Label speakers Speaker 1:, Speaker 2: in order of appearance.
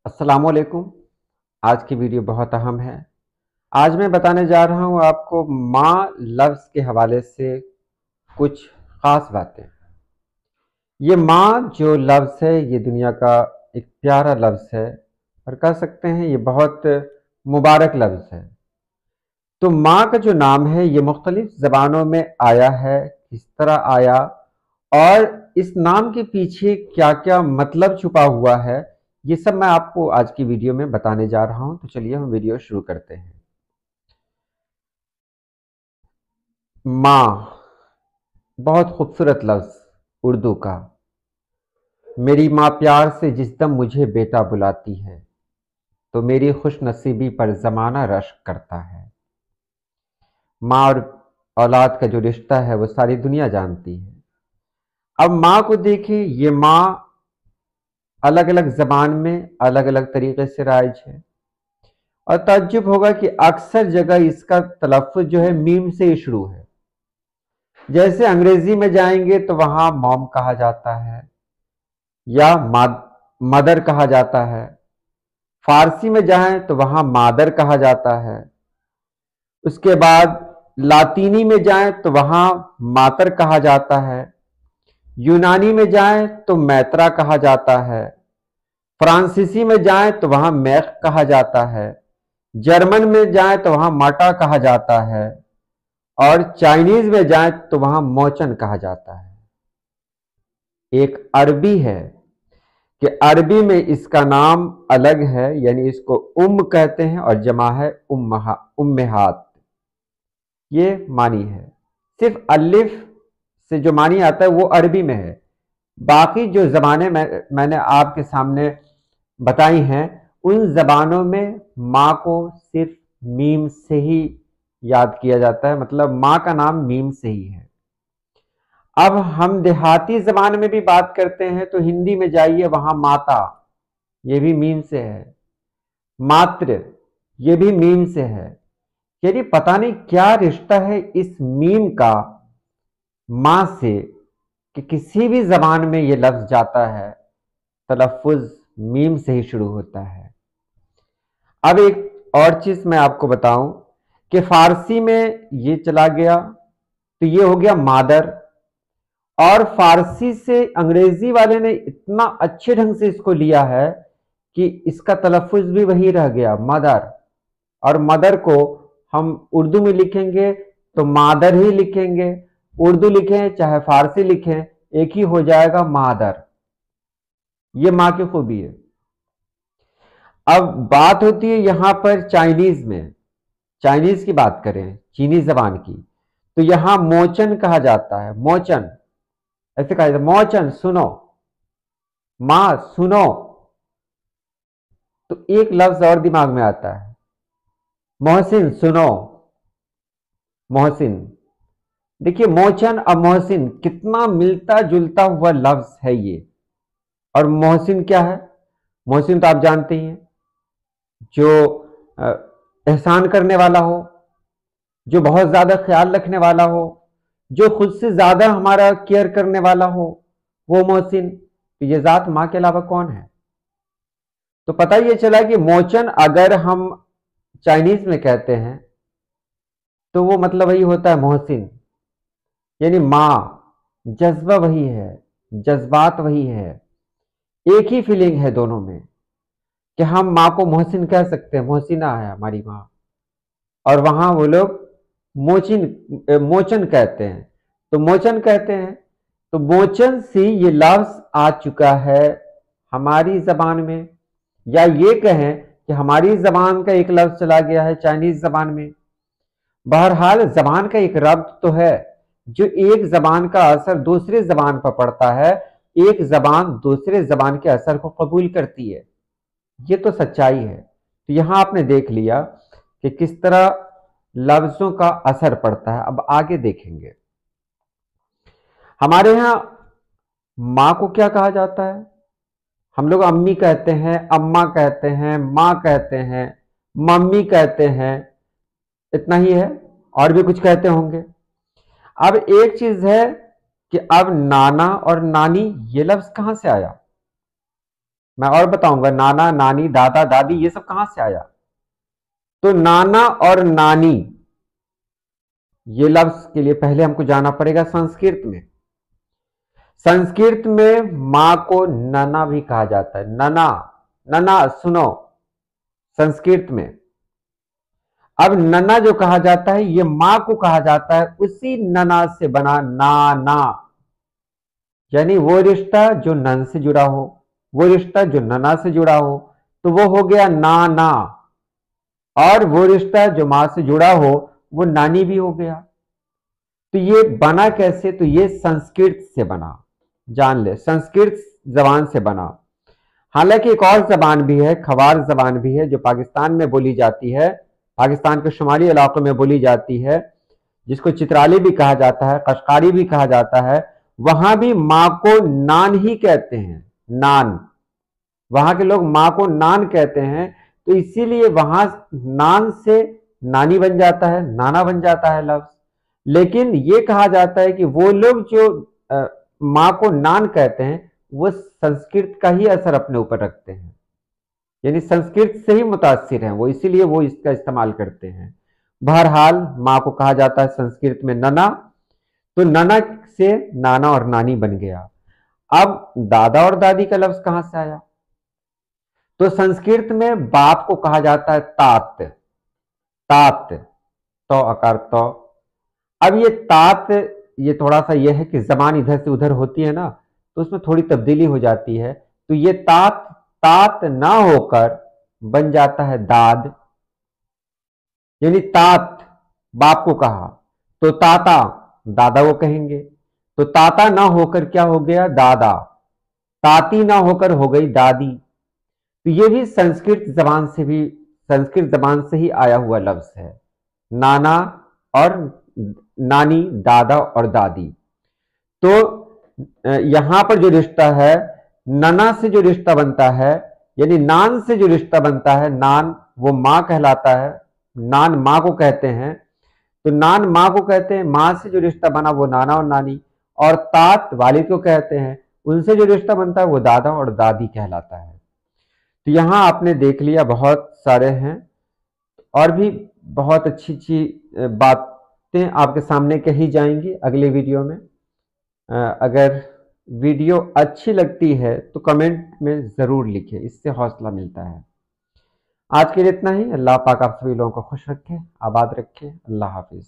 Speaker 1: अस्सलामुअलैकुम। आज की वीडियो बहुत अहम है। आज मैं बताने जा रहा हूँ आपको माँ लफ्ज़ के हवाले से कुछ ख़ास बातें। ये माँ जो लफ्ज़ है ये दुनिया का एक प्यारा लफ्ज़ है और कह सकते हैं ये बहुत मुबारक लफ्ज़ है। तो माँ का जो नाम है ये मुख्तलिफ ज़बानों में आया है, किस तरह आया और इस नाम के पीछे क्या-क्या मतलब छुपा हुआ है, ये सब मैं आपको आज की वीडियो में बताने जा रहा हूँ। तो चलिए हम वीडियो शुरू करते हैं। माँ, बहुत खूबसूरत लफ्ज़ उर्दू का। मेरी माँ प्यार से जिस दम मुझे बेटा बुलाती है, तो मेरी खुशनसीबी पर ज़माना रश्क करता है। माँ और औलाद का जो रिश्ता है वो सारी दुनिया जानती है। अब माँ को देखिए, ये माँ अलग-अलग ज़बान में अलग-अलग तरीके से राइज है और ताज्जुब होगा कि अक्सर जगह इसका तलफ़्फ़ुज़ जो है मीम से ही शुरू है। जैसे अंग्रेज़ी में जाएँगे तो वहाँ मॉम कहा जाता है या मदर कहा जाता है। फ़ारसी में जाएँ तो वहाँ मादर कहा जाता है। उसके बाद लातीनी में जाएँ तो वहाँ मातर कहा जाता है। यूनानी में जाएँ तो मैत्रा कहा जाता है। फ्रांसीसी में जाएँ तो वहाँ मैख कहा जाता है। जर्मन में जाएँ तो वहाँ माटा कहा जाता है और चाइनीज़ में जाएँ तो वहाँ मोचन कहा जाता है। एक अरबी है कि अरबी में इसका नाम अलग है, यानी इसको कहते हैं और जमा है उम्मेहात। ये मानी है। सिर्फ अलिफ से जो मानी आता है वो अरबी में है। बाकी जो ज़बानें मैंने आपके सामने बताई हैं, उन ज़बानों में माँ को सिर्फ मीम से ही याद किया जाता है, मतलब माँ का नाम मीम से ही है। अब हम देहाती ज़बान में भी बात करते हैं तो हिंदी में जाइए, वहाँ माता, ये भी मीम से है। मातृ, ये भी मीम से है। यानी पता नहीं क्या रिश्ता है इस मीम का माँ से कि किसी भी ज़बान में ये लफ्ज़ जाता है, तलफ़्फ़ुज़ मीम से ही शुरू होता है। अब एक और चीज़ मैं आपको बताऊं कि फ़ारसी में ये चला गया तो ये हो गया मादर, और फ़ारसी से अंग्रेज़ी वाले ने इतना अच्छे ढंग से इसको लिया है कि इसका तलफ़्फ़ुज़ भी वही रह गया, मदर। और मदर को हम उर्दू में लिखेंगे तो मादर ही लिखेंगे। उर्दू लिखें चाहे फ़ारसी लिखें, एक ही हो जाएगा, मादर। ये माँ की खूबी है। अब बात होती है यहां पर चाइनीज में। चाइनीज की बात करें, चीनी जबान की, तो यहां मोचन कहा जाता है। मोचन, ऐसे कहा जाता है, मोचन सुनो, मां सुनो। तो एक लफ्ज और दिमाग में आता है, मोहसिन सुनो। मोहसिन, देखिए मोचन और मोहसिन कितना मिलता जुलता हुआ लफ्ज है ये। और मोहसिन क्या है? मोहसिन तो आप जानते ही हैं, जो अ, एहसान करने वाला हो, जो बहुत ज्यादा ख्याल रखने वाला हो, जो खुद से ज्यादा हमारा केयर करने वाला हो, वो मोहसिन। तो ये जात मां के अलावा कौन है? तो पता ये चला कि मोचन अगर हम चाइनीज में कहते हैं तो वो मतलब वही होता है मोहसिन। यानी मां, जज्बा वही है, जज्बात वही है, एक ही फीलिंग है दोनों में कि हम मां को मोहसिन कह सकते हैं, मोहसिना है हमारी मां। और वहां वो लोग मोचन कहते हैं। तो मोचन कहते हैं, तो मोचन से ये लफ्ज आ चुका है हमारी जबान में, या ये कहें कि हमारी जबान का एक लफ्ज चला गया है चाइनीज जबान में। बहरहाल जबान का एक रब्त तो है, जो एक जबान का असर दूसरे जबान पर पड़ता है, एक जबान दूसरे जबान के असर को कबूल करती है। ये तो सच्चाई है। तो यहां आपने देख लिया कि किस तरह लफ्जों का असर पड़ता है। अब आगे देखेंगे, हमारे यहां मां को क्या कहा जाता है? हम लोग अम्मी कहते हैं, अम्मा कहते हैं, मां कहते हैं, मम्मी कहते हैं, इतना ही है। और भी कुछ कहते होंगे। अब एक चीज है कि अब नाना और नानी ये लफ्ज कहां से आया? मैं और बताऊंगा, नाना नानी दादा दादी ये सब कहां से आया। तो नाना और नानी ये लफ्ज के लिए पहले हमको जाना पड़ेगा संस्कृत में। संस्कृत में मां को नना भी कहा जाता है। नना, नना सुनो, संस्कृत में। अब नना जो कहा जाता है ये मां को कहा जाता है, उसी नना से बना नाना, यानी वो रिश्ता जो नन से जुड़ा हो, वो रिश्ता जो नना से जुड़ा हो, तो वो हो गया नाना। और वो रिश्ता जो मां से जुड़ा हो वो नानी भी हो गया। तो ये बना कैसे, तो ये संस्कृत से बना, जान ले, संस्कृत जबान से बना। हालांकि एक और जबान भी है, खवार जबान भी है, जो पाकिस्तान में बोली जाती है, पाकिस्तान के शुमाली इलाकों में बोली जाती है, जिसको चित्राली भी कहा जाता है, कश्कारी भी कहा जाता है। वहां भी मां को नान ही कहते हैं, नान। वहां के लोग मां को नान कहते हैं, तो इसीलिए वहां नान से नानी बन जाता है, नाना बन जाता है लफ्ज। लेकिन ये कहा जाता है कि वो लोग जो मां को नान कहते हैं वो संस्कृत का ही असर अपने ऊपर रखते हैं, यानी संस्कृत से ही मुतासिर हैं वो, इसीलिए वो इसका इस्तेमाल करते हैं। बहरहाल मां को कहा जाता है संस्कृत में नना, तो नना से नाना और नानी बन गया। अब दादा और दादी का लफ्ज कहां से आया, तो संस्कृत में बाप को कहा जाता है तात, तात, तो आकार तो। अब ये तात, ये थोड़ा सा ये है कि जबान इधर से उधर होती है ना, तो उसमें थोड़ी तब्दीली हो जाती है। तो ये तात तात ना होकर बन जाता है दाद, यानी तात बाप को कहा तो ताता दादा को कहेंगे, तो ताता ना होकर क्या हो गया, दादा। ताती ना होकर हो गई दादी। तो ये भी संस्कृत जबान से ही आया हुआ लफ्ज है, नाना और नानी, दादा और दादी। तो यहां पर जो रिश्ता है, नना से जो रिश्ता बनता है, यानी नान से जो रिश्ता बनता है, नान वो मां कहलाता है, नान मां को कहते हैं, तो नान मां को कहते हैं, मां से जो रिश्ता बना वो नाना और नानी। और तात वालिद को कहते हैं, उनसे जो रिश्ता बनता है वो दादा और दादी कहलाता है। तो यहां आपने देख लिया, बहुत सारे हैं और भी बहुत अच्छी अच्छी बातें आपके सामने कही जाएंगी अगले वीडियो में। अगर वीडियो अच्छी लगती है तो कमेंट में ज़रूर लिखें, इससे हौसला मिलता है। आज के लिए इतना ही। अल्लाह पाक आप सभी लोगों को खुश रखे, आबाद रखे। अल्लाह हाफिज़।